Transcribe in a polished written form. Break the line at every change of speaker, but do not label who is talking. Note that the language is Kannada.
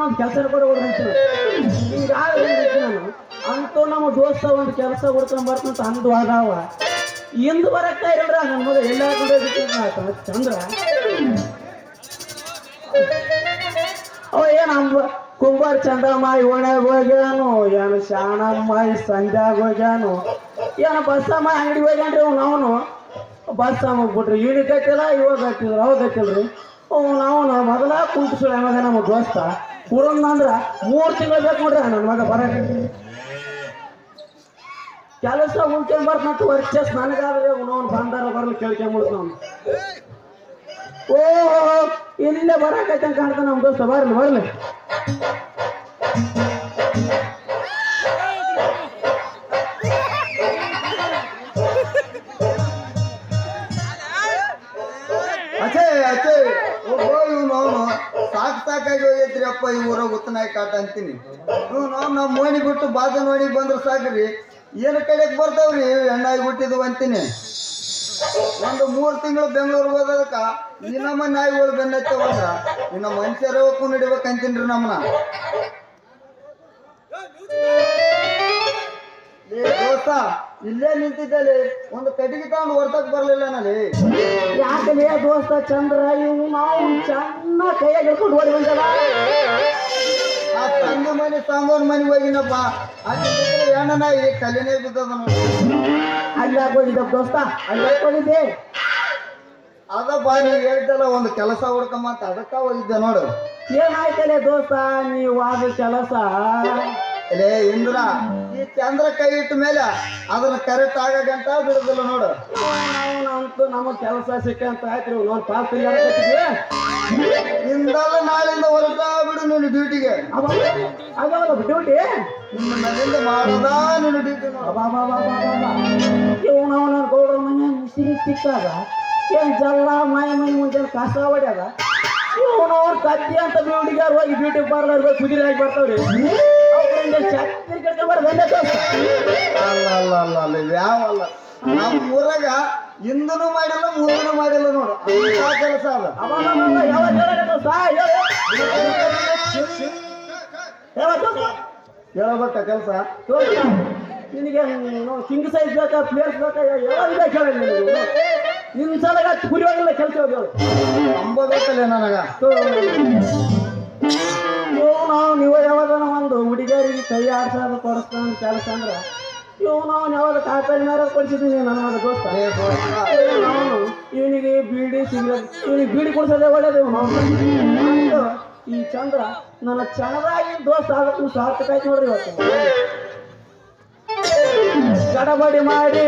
ಒಂದು ಕೆಲಸ ಕೂಡ ಹೊಡ್ತೀನಿ ಹಿಂಗಾಗಿ ನಾನು ಅಂತೂ ನಮ್ಮ ದೋಸ್ತ ಒಂದು ಕೆಲಸ ಹುಡ್ಕೊಂಡ್ ಬರ್ತಂತ ಅಂದು ಅದಾವ ಎಂದು ಬರಕ್ತಾ ಇರಲ್ರ ನನ್ನ ಮಗ ಎಲ್ಲ ಹಾಕೊಂಡು ಚಂದ್ರ ಅವ ಏನು ಕುಂಬಾರ ಚಂದ್ರಮಾಯಿ ಓಣ್ಯಾಗ ಹೋಗ್ಯಾನು ಏನು ಶಾಣಮ್ಮಾಯಿ ಸಂಧ್ಯಾಗ ಹೋಗ್ಯಾನು ಏನು ಬಸ್ಸಮ್ಮ ಅಂಗಡಿಗೆ ಹೋಗ್ಯಾನ್ರಿ ಅವನು ಬಸ್ ಹೋಗ್ಬಿಟ್ರಿ ಈಗ ಗಟ್ಟಿಲ್ಲ ಇವಾಗ ಗಟ್ಟಿದ್ರು ಅವಾಗ ಗಟ್ಟಿಲ್ರಿ ನಾವು ಮೊದಲ ಕುಂತು ಸುಳ್ಳು ಆಮೇಲೆ ನಮ್ಮ ದೋಸ್ತ ಕುರಂದ ಅಂದ್ರೆ 3 ತಿಂಗಳು ಬೇಕು ನೋಡ್ರಿ ನನ್ನ ಮಗ ಬರಕ್ಕೆ ಕೆಲಸ ಉಳ್ಕೊಂಡು ಬರ್ತಂತ ವರ್ಚಸ್ ನನಗಾದ್ರೆ ಅವನು ಬಂದಾರ ಬರಲು ಕೇಳ್ಕೊಂಬಿಡ್ತು ಅವನು ಓ ಇಲ್ಲೇ ಬರಕೈತೆ ಅಂತ ಕಾಣ್ತಾನೆ ನಮ್ಮ ದೋಸ್ತ ಬರ್ಲಿ
ಸಾಕಾಗಿ ಹೋಗೈತ್ರಿ ಅಪ್ಪ ಈ ಊರಾಗ ಉತ್ತನಾಯಿ ಕಾಟ ಅಂತೀನಿ ನಾವು ಮೋಣಿ ಬಿಟ್ಟು ಬಾಜ ನೋಡಿ ಬಂದ್ರೆ ಸಾಕ್ರಿ ಏನು ಕಡೆಗೆ ಬರ್ತಾವ್ರಿ ಹೆಣ್ಣಾಗಿ ಬಿಟ್ಟಿದ್ವು ಅಂತೀನಿ ಒಂದು 3 ತಿಂಗಳು ಬೆಂಗಳೂರಿಗೆ ಹೋದದಕ್ಕ ಈ ನಮ್ಮ ನಾಯಿಗಳು ಬೆನ್ನತ್ತವಂದ್ರ ಇನ್ನು ಮನುಷ್ಯರ ಹೋಗ್ಕು ನಡಿಬೇಕಂತೀನ್ರಿ ನಮ್ಮನ್ನ ದೋಸ್ತ ಇಲ್ಲೇ ನಿಂತಿದ್ದಲ್ಲಿ ಒಂದು ಕಟ್ಟಿಗೆ ತಗೊಂಡು ಹೊರ್ತಕ್ ಬರ್ಲಿಲ್ಲ ನಲ್ಲಿ
ಯಾಕಲೇ ದೋಸ್ತ ಚಂದ್ರ ಇವು ನಾವು ಚೆನ್ನಾಗಿ ಕೈಯಾಗ ಹಿಡ್ಕೊಂಡು ಓಡಿ ಬಂದಲ್ಲ
ಆ ತಂದೆ ಮನೆ ತಂಗೋನ್ ಮನೆಗೆ ಹೋಗಿನಪ್ಪ ಅಲ್ಲಿ ಹೆಣ್ಣ ನಾಯಿ ಕಲ್ಲಿನೇ ಬಿದ್ದದ ನೋಡಿ
ಅಲ್ಲಿ ಹಾಕೋಗಿದ್ದ ದೋಸ್ತ ಅಲ್ಲಿ ಹಾಕೋಗಿದ್ದೆ
ಅದಪ್ಪ ನೀವು ಹೇಳ್ದಲ್ಲ ಒಂದು ಕೆಲಸ ಹುಡ್ಕಂಬಂತ ಅದಕ್ಕ ಹೋಗಿದ್ದೆ ನೋಡು
ಏನಾಯ್ತಲೇ ದೋಸ್ತ ನೀವು ಆದ ಕೆಲಸ
ಲೇ ಇಂದ್ರ ಈ ಚಂದ್ರ ಕೈ ಇಟ್ಟ ಮೇಲೆ ಅದನ್ನ ಕರೆಕ್ಟ್ ಆಗ ಗಂಟ ಬಿಡುದಿಲ್ಲ ನೋಡು
ಅಂತೂ ನಮಗ್ ಕೆಲಸ ಸಿಕ್ಕಂತ ಆಯ್ತು ನೋಡ್ ಪಾಸ್
ಇಂದಲ್ಲ ನಾಳಿಂದ ಹೊರಟ ಬಿಡು ನೀನು ಡ್ಯೂಟಿಗೆ
ಅದಾವಲ್ಲ ಡ್ಯೂಟಿ
ನಿನ್ನ ಮನೆಯಿಂದ ಮಾಡೋದ ನೀನು ಡ್ಯೂಟಿ
ಇವ್ ನಾವು ನನ್ನ ಗೌಡ್ರ ಮನೆ ಮಿಸಿರಿ ಸಿಕ್ಕಾಗ ಏನ್ ಜಲ್ಲ ಮೈ ಮುಂಜಾನೆ ಕಸ ಹೊಡ್ಯಾದ ಇವನವ್ರು ಕತ್ತಿ ಅಂತ ಬ್ಯೂಟಿಗಾರ ಹೋಗಿ ಬ್ಯೂಟಿ ಪಾರ್ಲರ್ ಹೋಗಿ ಕುದುರೆ ಆಗಿ ಬರ್ತಾವ್ರಿ ಛತ್ರಿ ಕಟ್ಕೊಂಡ್ ಬರ್ಬಂದೆ
ಅಲ್ಲ ಯಾವಲ್ಲ ನಮ್ಮ ಊರಾಗ ಹಿಂದೂ ಮಾಡಿಲ್ಲ ಮುಂದೂ ಮಾಡಿಲ್ಲ ನೋಡು ಕೆಲಸ ಅದ ಹೇಳಬೇಕ ಕೆಲಸ ನಿನಗೆ ಕಿಂಗ್ ಸೈಜ್ ಬೇಕಾ ಪ್ಲೇಸ್ ಬೇಕಾ ಯಾವಾಗ ಬೇಕು ಹೇಳಿ ನಿನಗೆ ನಿನ್ನ ಸಲಗ ಕುರಿಯೋಗಿಲ್ಲ ಕೆಲಸ ಹೋಗಿ ಅಂಬೋಬೇಕಲ್ಲ ನನಗ
ನೀವು ಯಾವಾಗ ಒಂದು ಹುಡುಗಿಯರಿಗೆ ಕೈ ಆಡ್ಸೋದು ಕೊಡಿಸ್ತಾನ ಕೆಲಸ ಅಂದ್ರೆ ನಾವು ಯಾವಾಗ ಕಾಪೇರಿ ಮೇಲೆ ಕೊಡಿಸಿದ್ದೀನಿ ನನ್ನ ದೋಸ್ತ ಅವನು ಇವನಿಗೆ ಬೀಡಿ ಸಿಗರೇಟ್ ಇವನಿಗೆ ಬೀಡಿ ಕೊಡಿಸೋದೇ ಒಳ್ಳೇದು ನಾವು ಈ ಚಂದ್ರ ನನ್ನ ಚಂದ್ರಾಗಿ ದೋಸ್ತ ಆಗಕ್ಕೆ ಸಾರ್ಥಕ ಆಯ್ತು ನೋಡ್ರಿ ಇವತ್ತು ಗಡಬಡಿ ಮಾಡಿ